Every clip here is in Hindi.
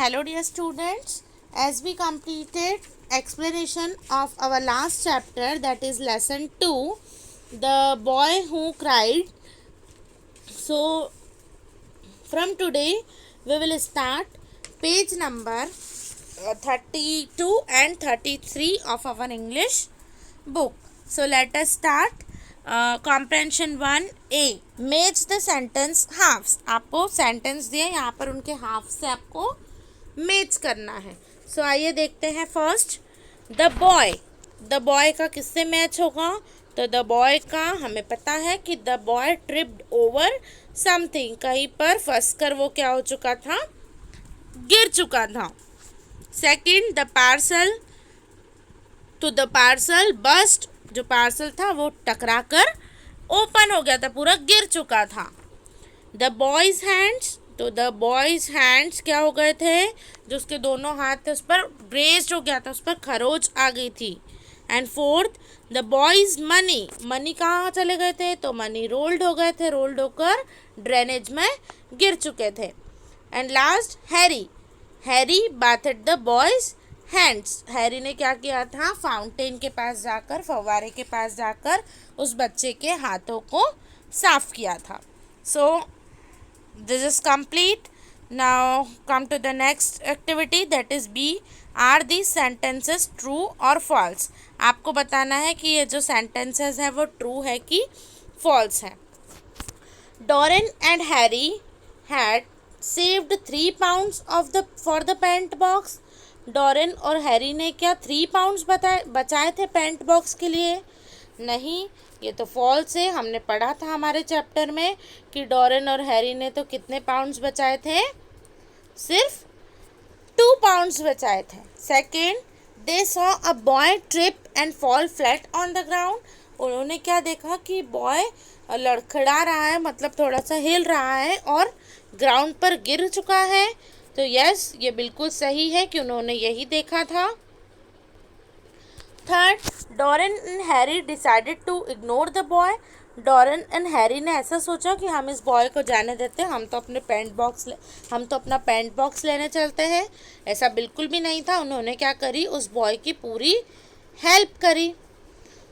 Hello dear students, as we completed explanation of our last chapter, that is lesson 2, the boy who cried. So from today we will start page number 32 and 33 of our English book. So let us start. Comprehension 1A, match the sentence halves. आपको सेंटेंस दिए, यहाँ पर उनके हाफ से आपको मैच करना है. सो आइए देखते हैं. First, the boy. The boy का किससे मैच होगा? तो द बॉय का हमें पता है कि the boy tripped over something. कहीं पर फंस कर वो क्या हो चुका था? गिर चुका था. Second, the parcel. तो द पार्सल बस्ट. जो पार्सल था वो टकरा कर ओपन हो गया था, पूरा गिर चुका था. The boys hands. तो द बॉयज हैंड्स क्या हो गए थे? जो उसके दोनों हाथ थे उस पर ब्रेस्ड हो गया था, उस पर खरोच आ गई थी. And fourth, the boys money. Money कहाँ चले गए थे? तो मनी रोल्ड हो गए थे, रोल्ड होकर ड्रेनेज में गिर चुके थे. And last, Harry. Harry bathed the boys hands. Harry ने क्या किया था? फाउंटेन के पास जाकर, फव्वारे के पास जाकर उस बच्चे के हाथों को साफ किया था. So this is complete. Now come to the next activity, that is b. Are these sentences true और फॉल्स? आपको बताना है कि ये जो सेंटेंसेस है वो ट्रू है कि फॉल्स है. Doreen and Harry had saved 3 pounds of the for the paint box. Doreen और हैरी ने क्या 3 pounds बचाए थे पेंट बॉक्स के लिए? नहीं, ये तो फॉल्स है. हमने पढ़ा था हमारे चैप्टर में कि डोरेन और हैरी ने तो कितने पाउंड्स बचाए थे? सिर्फ 2 pounds बचाए थे. Second, they saw a boy trip and fall flat on the ground. उन्होंने क्या देखा कि बॉय लड़खड़ा रहा है, मतलब थोड़ा सा हिल रहा है और ग्राउंड पर गिर चुका है. तो यस, ये बिल्कुल सही है कि उन्होंने यही देखा था. Third, Doreen and Harry decided to ignore the boy. Doreen and Harry ने ऐसा सोचा कि हम इस बॉय को जाने देते हैं, हम तो अपना पेंट बॉक्स लेने चलते हैं. ऐसा बिल्कुल भी नहीं था. उन्होंने क्या करी? उस बॉय की पूरी हेल्प करी.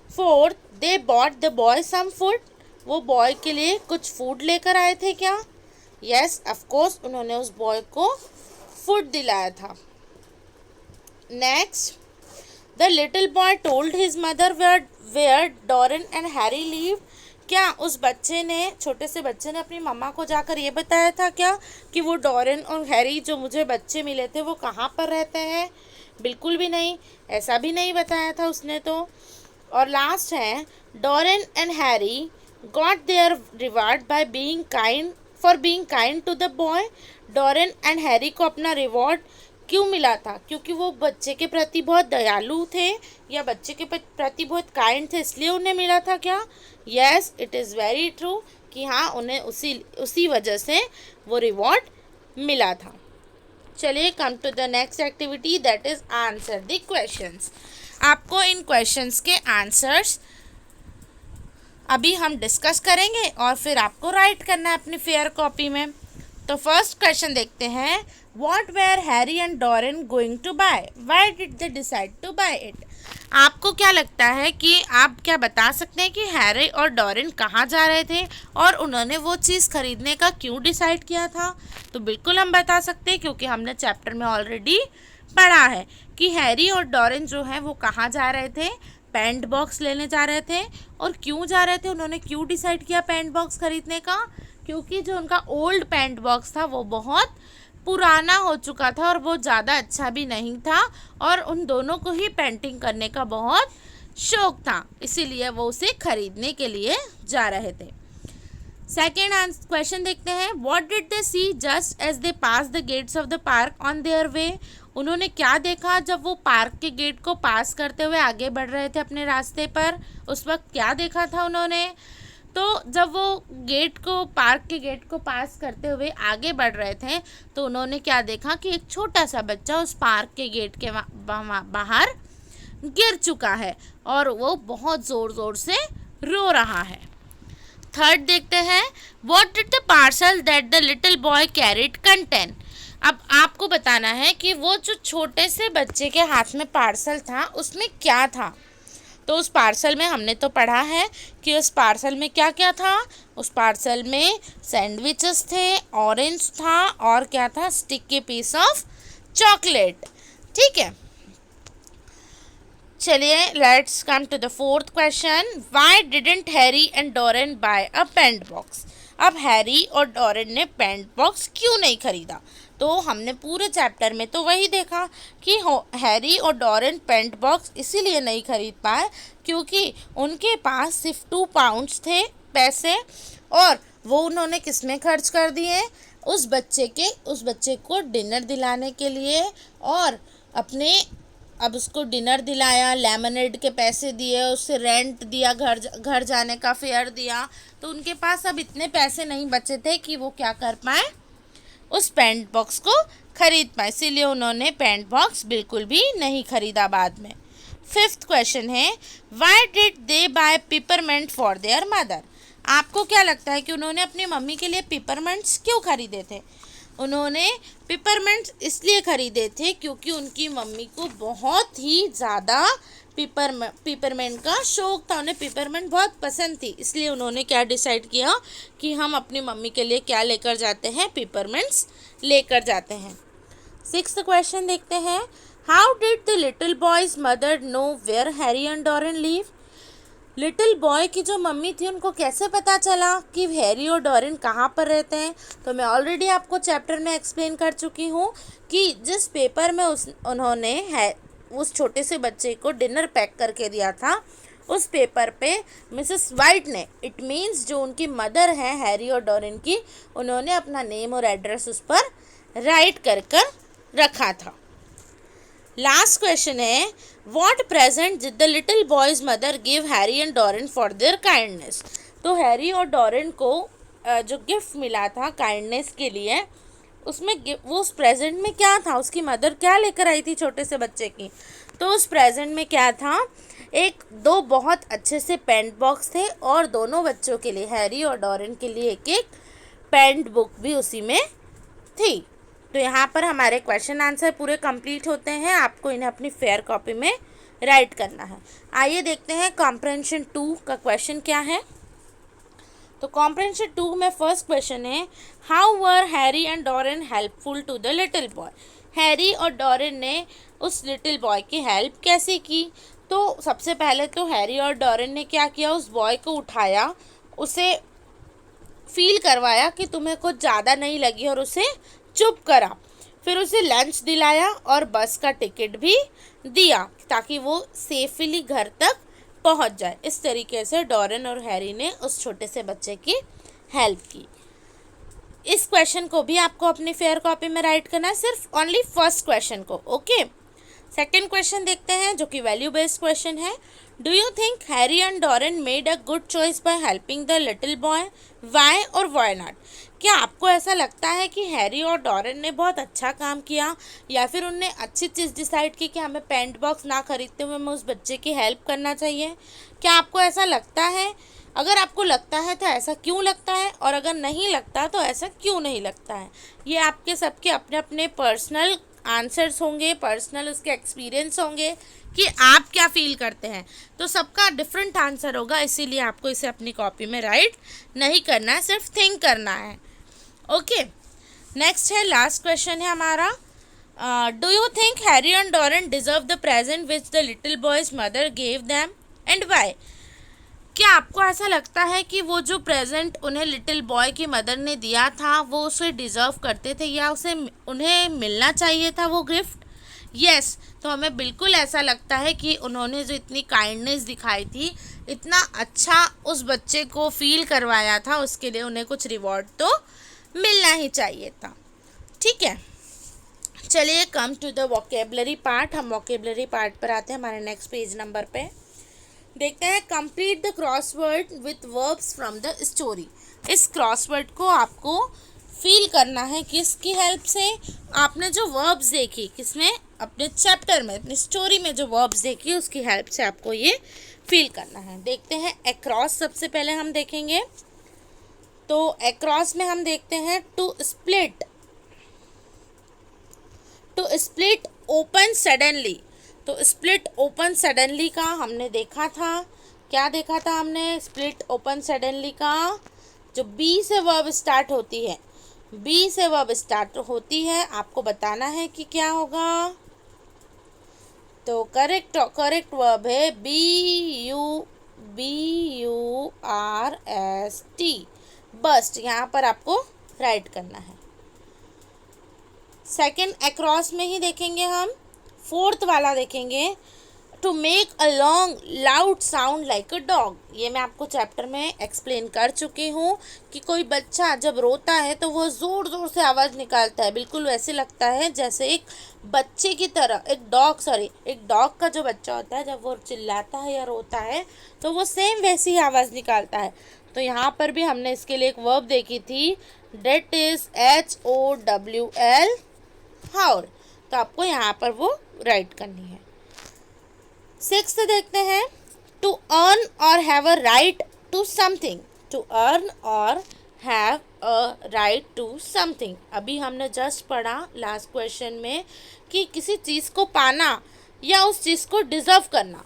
Fourth, they bought the boy some food. वो बॉय के लिए कुछ फूड लेकर आए थे क्या? यस, ऑफ कोर्स, उन्होंने उस बॉय को फूड दिलाया था. Next, the little boy told his mother where Doreen and Harry live. क्या उस बच्चे ने, छोटे से बच्चे ने अपनी मम्मा को जाकर ये बताया था क्या कि वो डोरेन और हैरी जो मुझे बच्चे मिले थे वो कहाँ पर रहते हैं? बिल्कुल भी नहीं, ऐसा भी नहीं बताया था उसने तो. और लास्ट है, Doreen and Harry got there reward by being kind to the boy. Doreen and Harry को अपना रिवॉर्ड क्यों मिला था? क्योंकि वो बच्चे के प्रति बहुत दयालु थे या बच्चे के प्रति बहुत काइंड थे, इसलिए उन्हें मिला था क्या? Yes, it is very true कि हाँ, उन्हें उसी वजह से वो रिवॉर्ड मिला था. चलिए, come to the next activity, that is answer the questions. आपको इन क्वेश्चंस के आंसर्स अभी हम डिस्कस करेंगे और फिर आपको राइट करना है अपनी फेयर कॉपी में. तो फर्स्ट क्वेश्चन देखते हैं. What were Harry and Doreen going to buy? Why did they decide to buy it? आपको क्या लगता है कि आप क्या बता सकते हैं कि हैरी और डोरेन कहाँ जा रहे थे और उन्होंने वो चीज़ खरीदने का क्यों डिसाइड किया था? तो बिल्कुल हम बता सकते हैं, क्योंकि हमने चैप्टर में ऑलरेडी पढ़ा है कि हैरी और डोरेन जो है वो कहाँ जा रहे थे? पेंट बॉक्स लेने जा रहे थे. और क्यों जा रहे थे? उन्होंने क्यों डिसाइड किया पेंट बॉक्स खरीदने का? क्योंकि जो उनका ओल्ड पेंट बॉक्स था वो बहुत पुराना हो चुका था और वो ज़्यादा अच्छा भी नहीं था और उन दोनों को ही पेंटिंग करने का बहुत शौक था, इसीलिए वो उसे खरीदने के लिए जा रहे थे. सेकेंड क्वेश्चन देखते हैं. What did they see just as they pass the gates of the park on their way? उन्होंने क्या देखा जब वो पार्क के गेट को पास करते हुए आगे बढ़ रहे थे अपने रास्ते पर? उस वक्त क्या देखा था उन्होंने? तो जब वो पार्क के गेट को पास करते हुए आगे बढ़ रहे थे तो उन्होंने क्या देखा कि एक छोटा सा बच्चा उस पार्क के गेट के बाहर गिर चुका है और वो बहुत ज़ोर ज़ोर से रो रहा है. थर्ड देखते हैं. What did the parcel that the little boy carried contain? अब आपको बताना है कि वो जो छोटे से बच्चे के हाथ में पार्सल था उसमें क्या था। तो उस पार्सल में हमने तो पढ़ा है कि उस पार्सल में क्या क्या था। उस पार्सल में सैंडविचेस थे, ऑरेंज था और क्या था, स्टिक के पीस ऑफ चॉकलेट। ठीक है, चलिए let's come to the fourth question. Why didn't Harry and Doreen buy a paint box. अब हैरी और डोरेन ने पेंट बॉक्स क्यों नहीं खरीदा। तो हमने पूरे चैप्टर में तो वही देखा कि हैरी और डोरेन पेंट बॉक्स इसीलिए नहीं खरीद पाए क्योंकि उनके पास सिर्फ 2 पाउंड्स थे पैसे, और वो उन्होंने किस में खर्च कर दिए, उस बच्चे को डिनर दिलाने के लिए, और अपने अब उसको डिनर दिलाया, लेमनेड के पैसे दिए, उससे रेंट दिया, घर जाने का फेयर दिया। तो उनके पास अब इतने पैसे नहीं बचे थे कि वो क्या कर पाए, उस पेंट बॉक्स को खरीद पाए, इसीलिए उन्होंने पेंट बॉक्स बिल्कुल भी नहीं खरीदा बाद में। फिफ्थ क्वेश्चन है, why did they buy peppermint for their mother. आपको क्या लगता है कि उन्होंने अपनी मम्मी के लिए पिपरमेंट्स क्यों खरीदे थे। उन्होंने पिपरमेंट्स इसलिए खरीदे थे क्योंकि उनकी मम्मी को बहुत ही ज़्यादा पिपरमेंट का शौक था, उन्हें पिपरमेंट बहुत पसंद थी, इसलिए उन्होंने क्या डिसाइड किया कि हम अपनी मम्मी के लिए क्या लेकर जाते हैं, पिपरमेंट्स लेकर जाते हैं। सिक्स्थ क्वेश्चन देखते हैं, how did the little boy's mother know where Harry and Doreen live. Little boy की जो मम्मी थी उनको कैसे पता चला कि हैरी और डोरेन कहाँ पर रहते हैं। तो मैं ऑलरेडी आपको चैप्टर में एक्सप्लेन कर चुकी हूँ कि जिस पेपर में उन्होंने उस छोटे से बच्चे को डिनर पैक करके दिया था, उस पेपर पे मिसेस वाइट ने, इट मीन्स जो उनकी मदर है हैरी और डोरेन की, उन्होंने अपना नेम और एड्रेस उस पर राइट कर रखा था। लास्ट क्वेश्चन है, what present did the little boy's mother give Harry and Doren for their kindness. तो हैरी और डोरेन को जो गिफ्ट मिला था काइंडनेस के लिए, उसमें वो उस प्रेजेंट में क्या था, उसकी मदर क्या लेकर आई थी छोटे से बच्चे की। तो उस प्रेजेंट में क्या था, दो बहुत अच्छे से पेंट बॉक्स थे और दोनों बच्चों के लिए, हैरी और डोरेन के लिए एक एक पेंट बुक भी उसी में थी। तो यहाँ पर हमारे क्वेश्चन आंसर पूरे कंप्लीट होते हैं, आपको इन्हें अपनी फेयर कॉपी में राइट करना है। आइए देखते हैं कॉम्प्रहेंशन 2 का क्वेश्चन क्या है। तो कॉम्प्रहेंशन 2 में फर्स्ट क्वेश्चन है, how were Harry and Doreen helpful to the little boy. Harry और डोरेन ने उस लिटिल बॉय की हेल्प कैसे की। तो सबसे पहले तो हैरी और डोरेन ने क्या किया, उस बॉय को उठाया, उसे फील करवाया कि तुम्हें कुछ ज़्यादा नहीं लगी और उसे चुप करा, फिर उसे लंच दिलाया और बस का टिकट भी दिया ताकि वो सेफली घर तक पहुंच जाए। इस तरीके से डोरेन और हैरी ने उस छोटे से बच्चे की हेल्प की। इस क्वेश्चन को भी आपको अपनी फेयर कॉपी में राइट करना है, सिर्फ ओनली फर्स्ट क्वेश्चन को। ओके, सेकेंड क्वेश्चन देखते हैं जो कि वैल्यू बेस्ड क्वेश्चन है। Do you think Harry and Doreen made a good choice by helping the little boy, why और वाई नॉट। क्या आपको ऐसा लगता है कि हैरी और डोरेन ने बहुत अच्छा काम किया, या फिर उनने अच्छी चीज़ डिसाइड की कि हमें पेंट बॉक्स ना खरीदते हुए हमें उस बच्चे की हेल्प करना चाहिए। क्या आपको ऐसा लगता है? अगर आपको लगता है तो ऐसा क्यों लगता है, और अगर नहीं लगता तो ऐसा क्यों नहीं लगता है। ये आपके सबके अपने अपने पर्सनल आंसर्स होंगे, पर्सनल उसके एक्सपीरियंस होंगे कि आप क्या फील करते हैं। तो सबका डिफरेंट आंसर होगा, इसीलिए आपको इसे अपनी कॉपी में राइट नहीं करना है, सिर्फ थिंक करना है। ओके, नेक्स्ट है, लास्ट क्वेश्चन है हमारा। Do you think Harry and Doreen deserve the present which the little boy's mother gave them and why. क्या आपको ऐसा लगता है कि वो जो प्रेजेंट उन्हें लिटिल बॉय की मदर ने दिया था वो उसे डिज़र्व करते थे, या उन्हें मिलना चाहिए था वो गिफ्ट। यस, तो हमें बिल्कुल ऐसा लगता है कि उन्होंने जो इतनी काइंडनेस दिखाई थी, इतना अच्छा उस बच्चे को फील करवाया था, उसके लिए उन्हें कुछ रिवॉर्ड तो मिलना ही चाहिए था। ठीक है, चलिए come to the vocabulary part. हम वोकेबलरी पार्ट पर आते हैं, हमारे नेक्स्ट पेज नंबर पे देखते हैं, complete the crossword with verbs from the story. इस क्रॉसवर्ड को आपको फील करना है किसकी हेल्प से। आपने जो वर्ब्स देखी किसमें, अपने चैप्टर में, अपनी स्टोरी में जो वर्ब्स देखी उसकी हेल्प से आपको ये फील करना है। देखते हैं अक्रॉस, सबसे पहले हम देखेंगे। तो अक्रॉस में हम देखते हैं to split, to split open suddenly, तो स्प्लिट ओपन सडनली का हमने देखा था, क्या देखा था हमने? स्प्लिट ओपन सडनली का जो बी से वर्ब स्टार्ट होती है, बी से वर्ब स्टार्ट होती है, आपको बताना है कि क्या होगा। तो करेक्ट वर्ब है BURST, बस्ट, यहाँ पर आपको राइट करना है। सेकंड अक्रॉस में ही देखेंगे हम, फोर्थ वाला देखेंगे, to make a long loud sound like a dog. ये मैं आपको चैप्टर में एक्सप्लेन कर चुकी हूँ कि कोई बच्चा जब रोता है तो वो ज़ोर ज़ोर से आवाज़ निकालता है, बिल्कुल वैसे लगता है जैसे एक बच्चे की तरह, एक डॉग का जो बच्चा होता है जब वो चिल्लाता है या रोता है तो वो सेम वैसी ही आवाज़ निकालता है। तो यहाँ पर भी हमने इसके लिए एक वर्ब देखी थी, डेट इज़ HOWL, हाउल, तो आपको यहाँ पर वो राइट करनी है। सिक्स देखते हैं, to earn or have a right to something, to earn or have a right to something. अभी हमने जस्ट पढ़ा लास्ट क्वेश्चन में कि किसी चीज़ को पाना या उस चीज़ को डिज़र्व करना,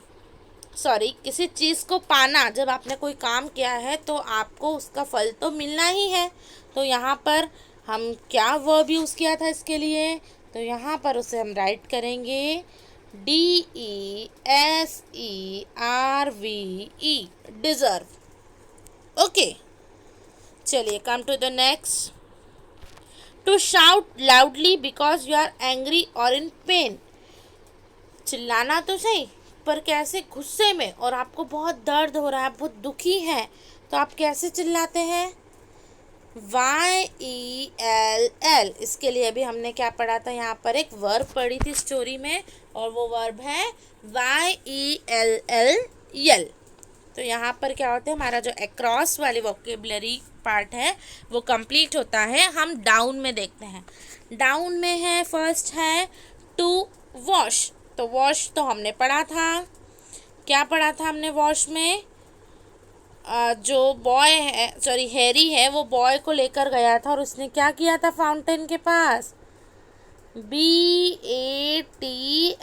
किसी चीज़ को पाना, जब आपने कोई काम किया है तो आपको उसका फल तो मिलना ही है। तो यहाँ पर हम क्या वर्ब यूज़ किया था इसके लिए, तो यहाँ पर उसे हम राइट करेंगे DESERVE, डिज़र्व। ओके, चलिए come to the next, to shout loudly because you are angry और इन पेन। चिल्लाना तो सही, पर कैसे? गुस्से में, और आपको बहुत दर्द हो रहा है, बहुत दुखी है, तो आप कैसे चिल्लाते हैं? YELL। इसके लिए भी हमने क्या पढ़ा था, यहाँ पर एक वर्ब पढ़ी थी स्टोरी में, और वो वर्ब है YELL। तो यहाँ पर क्या होता है, हमारा जो अक्रॉस वाली वोकेबलरी पार्ट है वो कंप्लीट होता है। हम डाउन में देखते हैं, डाउन में है, फर्स्ट है टू वॉश। तो वॉश तो हमने पढ़ा था, क्या पढ़ा था हमने वॉश में? जो बॉय है, हैरी है, वो बॉय को लेकर गया था और उसने क्या किया था फाउंटेन के पास? BATHE,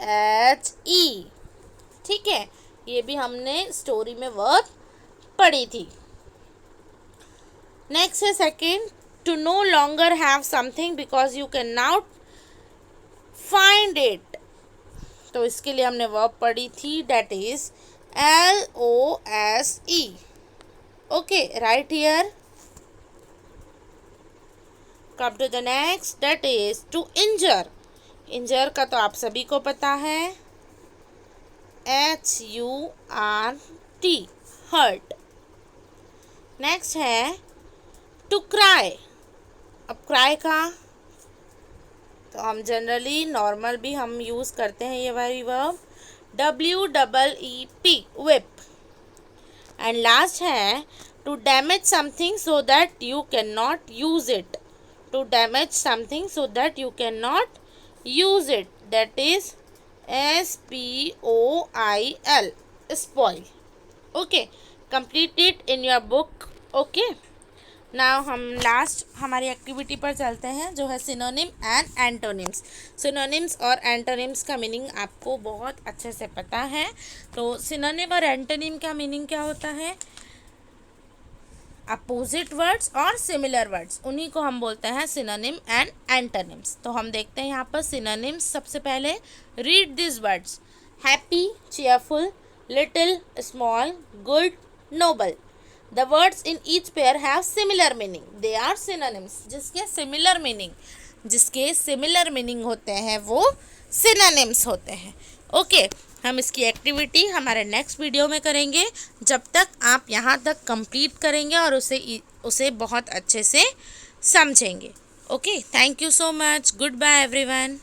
ठीक है, ये भी हमने स्टोरी में वर्ब पढ़ी थी। नेक्स्ट है second, to no longer have something because you cannot find फाइंड इट। तो इसके लिए हमने वर्ब पढ़ी थी, that is LOSE। Okay, right here. Come to the next, that is to injure. Injure का तो आप सभी को पता है, HURT, हर्ट। नेक्स्ट है टू क्राई। अब क्राई का तो हम जनरली नॉर्मल भी हम यूज़ करते हैं ये वाली verb, WEEP, whip। And last है to damage something so that you cannot नॉट यूज़ इट। To damage something so that you cannot नॉट यूज़ इट, that is SPOIL, spoil। Okay, complete it in your book. Okay, now हम लास्ट हमारी एक्टिविटी पर चलते हैं, जो है सिनोनिम एंड एंटोनिम्स। सिनोनिम्स और एंटोनिम्स का मीनिंग आपको बहुत अच्छे से पता है। तो सिनोनिम और एंटोनिम का मीनिंग क्या होता है? अपोजिट वर्ड्स और सिमिलर वर्ड्स, उन्हीं को हम बोलते हैं सिनोनिम एंड एंटोनिम्स। तो हम देखते हैं यहाँ पर सिनोनिम्स। सबसे पहले read this words, happy, cheerful, little, small, good, noble. The words in each pair have similar meaning. They are synonyms. जिसके सिमिलर मीनिंग होते हैं वो synonyms होते हैं। ओके, हम इसकी एक्टिविटी हमारे नेक्स्ट वीडियो में करेंगे। जब तक आप यहाँ तक कंप्लीट करेंगे और उसे बहुत अच्छे से समझेंगे। Okay, thank you so much. Good bye everyone.